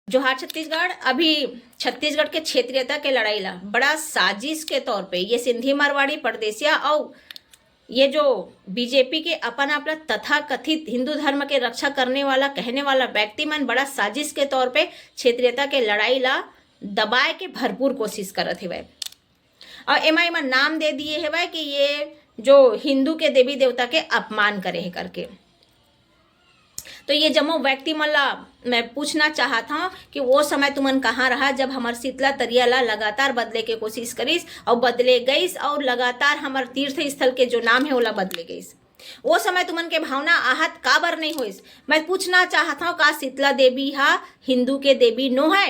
जोहार छत्तीसगढ़। अभी छत्तीसगढ़ के क्षेत्रीयता के लड़ाई ला बड़ा साजिश के तौर पे ये सिंधी मारवाड़ी परदेसिया और ये जो बीजेपी के अपन आपला तथा कथित हिंदू धर्म के रक्षा करने वाला कहने वाला व्यक्ति मन बड़ा साजिश के तौर पे क्षेत्रीयता के लड़ाई ला दबाए के भरपूर कोशिश करत हेवय। और एमा एमा नाम दे दिए हेवय कि ये जो हिंदू के देवी देवता के अपमान करे है करके। तो ये जम्मो व्यक्ति मन ला मैं पूछना चाहता हूँ कि वो समय तुमन कहाँ रहा जब हमार शीतला तरिया ला लगातार बदले के कोशिश करीस और बदले गईस और लगातार हमार तीर्थ स्थल के जो नाम है ओला बदले गईस। वो समय तुमन के भावना आहत काबर नहीं होइस। मैं पूछना चाहता हूँ का शीतला देवी हा हिंदू के देवी नो है।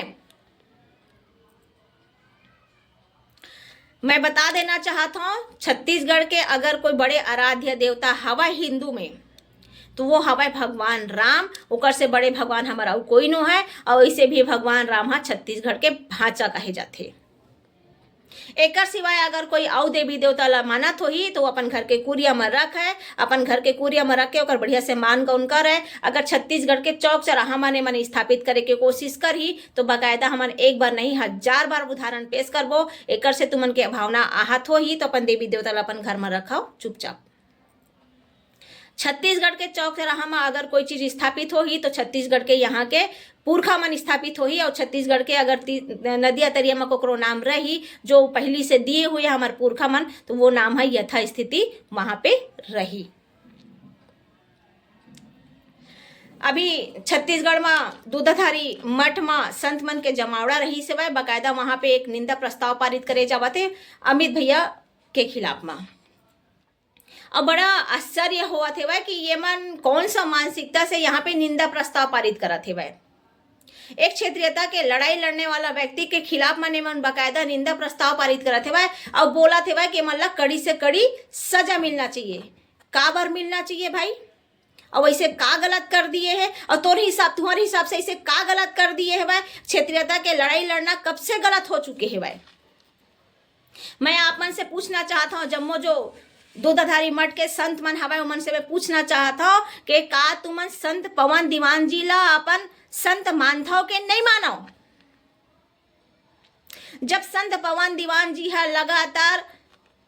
मैं बता देना चाहता हूँ छत्तीसगढ़ के अगर कोई बड़े आराध्य देवता हवा हिंदू में तो वो हवाए भगवान राम। ओकर से बड़े भगवान हमारा और कोई नो है। और इसे भी भगवान राम हा छत्तीसगढ़ के भांचा कहे जाते। एकर सिवाय अगर कोई और देवी देवता ला मानत होही तो अपन घर के कुरिया में रख है। अपन घर के कुरिया में रख के ओकर बढ़िया से मान गौन कर है। अगर छत्तीसगढ़ के चौक चौराहा मन स्थापित करे के कोशिश करही तो बाकायदा हमन एक बार नहीं 1000 बार उदाहरण पेश करबो। एकर से तुमन के भावना आहत होही तो अपन देवी देवता ला अपन घर में रखाओ चुपचाप। छत्तीसगढ़ के चौक चौराहा में अगर कोई चीज स्थापित होही तो छत्तीसगढ़ के यहाँ के पुरखा मन स्थापित होही। और छत्तीसगढ़ के अगर नदिया तरिया में कोकरो नाम रही जो पहली से दिए हुए हमारे पुरखा मन तो वो नाम है यथास्थिति वहां पे रही। अभी छत्तीसगढ़ में दूधाधारी मठ में संत मन के जमावड़ा रही सेवाय बाकायदा वहां पे एक निंदा प्रस्ताव पारित करे जावते अमित भैया के खिलाफ में। और बड़ा आश्चर्य हुआ थे वह कि ये मन कौन सा मानसिकता से यहाँ पे निंदा प्रस्ताव पारित करा थे वह। एक क्षेत्रीयता के लड़ाई लड़ने वाला व्यक्ति के खिलाफ मन बाकायदा निंदा प्रस्ताव पारित करा थे वह और बोला थे वह कि मतलब कड़ी से कड़ी सजा मिलना चाहिए। काबर मिलना चाहिए भाई? और वैसे का गलत कर दिए है? और तुम्हारे हिसाब से इसे का गलत कर दिए है वह? क्षेत्रीयता के लड़ाई लड़ना कब से गलत हो चुके है वह? मैं आप मन से पूछना चाहता हूँ जम्मो जो दूधाधारी मठ के संत मन हवाए मन से मैं पूछना चाहता हूँ कि का तुमन संत पवन दीवान जी ला अपन संत मानता हो के नहीं मानो? जब संत पवन दीवान जी है लगातार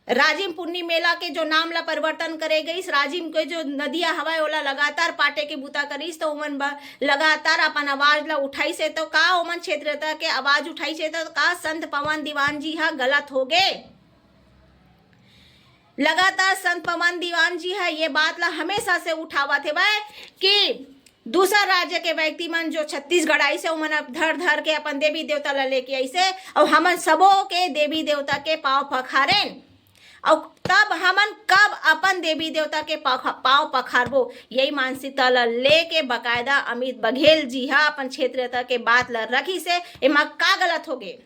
राजिम पुन्नी मेला के जो नाम ला परिवर्तन करे गई, राजिम के जो नदिया हवाए ओला लगातार पाटे के बुता करीस तो उमन लगातार अपन आवाज ला उठाई से तो का उमन क्षेत्रता के आवाज उठाई से तो का संत पवन दीवान जी हा गलत हो गए? लगातार संत पवन दीवान जी है ये बात ला हमेशा से उठावा थे वह कि दूसरा राज्य के व्यक्ति मन जो छत्तीसगढ़ आई से उमन धर धर के अपन देवी देवता ला लेके आई से और हमन सबों के देवी देवता के पाँव पखारें। और तब हमन कब अपन देवी देवता के पाँव पखारबो यही मानसिकता ला लेके बाकायदा अमित बघेल जी हा अपन क्षेत्रीयता के बात ला रखी से एमा का गलत हो गए।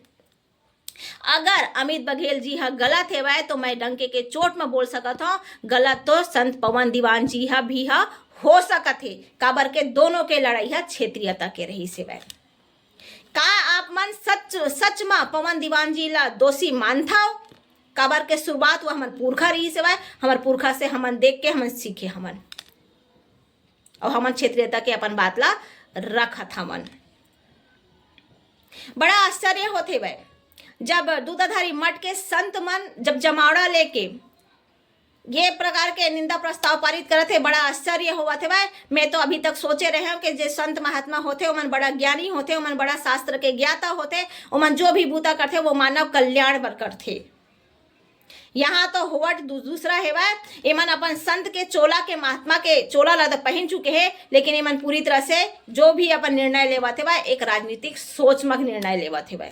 अगर अमित बघेल जी हा गलत है तो मैं डंके के चोट में बोल सकत हूँ गलत तो संत पवन दीवान जी हा भी हा हो सकत है। काबर के दोनों के लड़ाई है क्षेत्रीयता के रही से वह का आप मन सच में पवन दीवान जी ला दोषी मानता हो? काबर के शुरुआत वो हमन पुरखा रही से वह हमार पुरखा से हमन देख के हमन सीखे हमन और हमन क्षेत्रीयता के अपन बात ला रखत हमन। बड़ा आश्चर्य होते वह जब दूधाधारी मठ के संत मन जब जमावड़ा लेके ये प्रकार के निंदा प्रस्ताव पारित करे थे बड़ा आश्चर्य हुआ थे भाई। मैं तो अभी तक सोचे रहे हूँ कि जे संत महात्मा होते उमन बड़ा ज्ञानी होते उमन बड़ा शास्त्र के ज्ञाता होते उमन जो भी बूता करते वो मानव कल्याण बर करते। यहाँ तो होवट दूसरा है वह एमन अपन संत के चोला के महात्मा के चोला ला पहन चुके हैं लेकिन एमन पूरी तरह से जो भी अपन निर्णय लेवा थे वह एक राजनीतिक सोचमक निर्णय लेवा थे वह।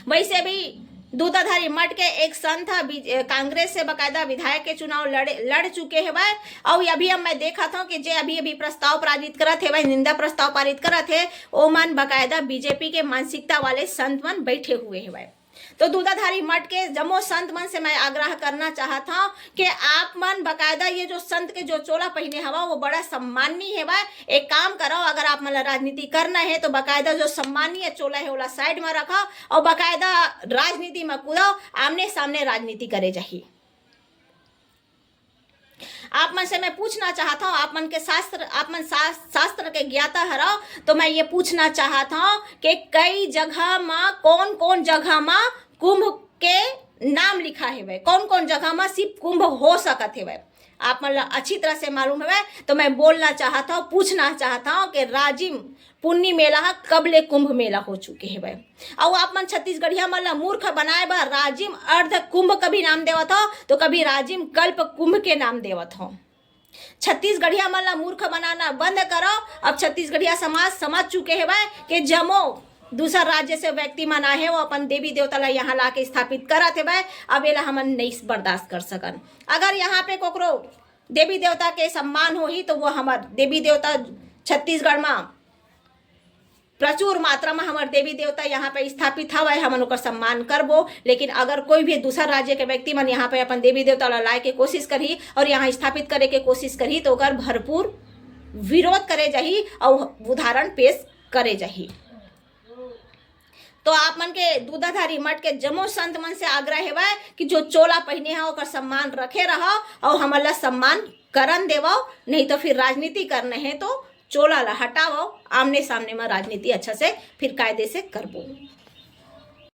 वैसे भी दूधाधारी मठ के एक संत कांग्रेस से बकायदा विधायक के चुनाव लड़ चुके हैं वह। और अभी अब मैं देखा था कि जे अभी प्रस्ताव पारित करा थे वह निंदा प्रस्ताव पारित करा थे ओ मन बकायदा बीजेपी के मानसिकता वाले संत मन बैठे हुए हैं वह। तो दूधाधारी मठ के जम्मो संत मन से मैं आग्रह करना चाहता हूँ कि आप मन बकायदा ये जो संत के जो चोला पहने हवा वो बड़ा सम्मानीय है वह। एक काम करो अगर आप मतलब राजनीति करना है तो बकायदा जो सम्मानीय चोला है वो साइड में रखो और बकायदा राजनीति में कूदो आमने सामने राजनीति करे जाही। आप मन से मैं पूछना चाहता हूँ, आप मन के शास्त्र के ज्ञाता हरो, तो मैं ये पूछना चाहता हूँ कि कई जगह में कौन कौन जगह में कुंभ के नाम लिखा है, कौन कौन जगह में सिर्फ कुंभ हो सकत है। आप मतलब अच्छी तरह से मालूम है तो मैं बोलना चाहता हूँ, पूछना चाहता हूँ कि राजिम पुन्नी मेला कब ले कुंभ मेला हो चुके है। और आप मन छत्तीसगढ़िया मतलब मूर्ख बनाए बा राजिम अर्ध कुंभ कभी नाम देवत हो तो कभी राजिम कल्प कुंभ के नाम देवत हो। छत्तीसगढ़िया मतलब मूर्ख बनाना बंद करो। अब छत्तीसगढ़िया समाज समझ चुके हैं कि जमो दूसरा राज्य से व्यक्ति मन आए वो अपन देवी देवता ला यहाँ ला के स्थापित करत है भाई, अब एला हमन नहीं बर्दाश्त कर सकन। अगर यहाँ पे कोकरो देवी देवता के सम्मान हो ही तो वो हमार देवी देवता छत्तीसगढ़ में प्रचुर मात्रा में हमार देवी देवता यहाँ पे स्थापित हवे, हमन ओकर सम्मान करबो। लेकिन अगर कोई भी दूसरा राज्य के व्यक्ति मन यहाँ पे अपन देवी देवता ला लाए के कोशिश करही और यहाँ स्थापित करे के कोशिश करही तो ओकर भरपूर विरोध करे जाही और उदाहरण पेश करे जाही। तो आप मन के दूधाधारी मठ के जमो संत मन से आग्रह है कि जो चोला पहने है ओकर सम्मान रखे रहो और हमला सम्मान करन देवो, नहीं तो फिर राजनीति करने है तो चोला ला हटाओ, आमने सामने में राजनीति अच्छा से फिर कायदे से करबो।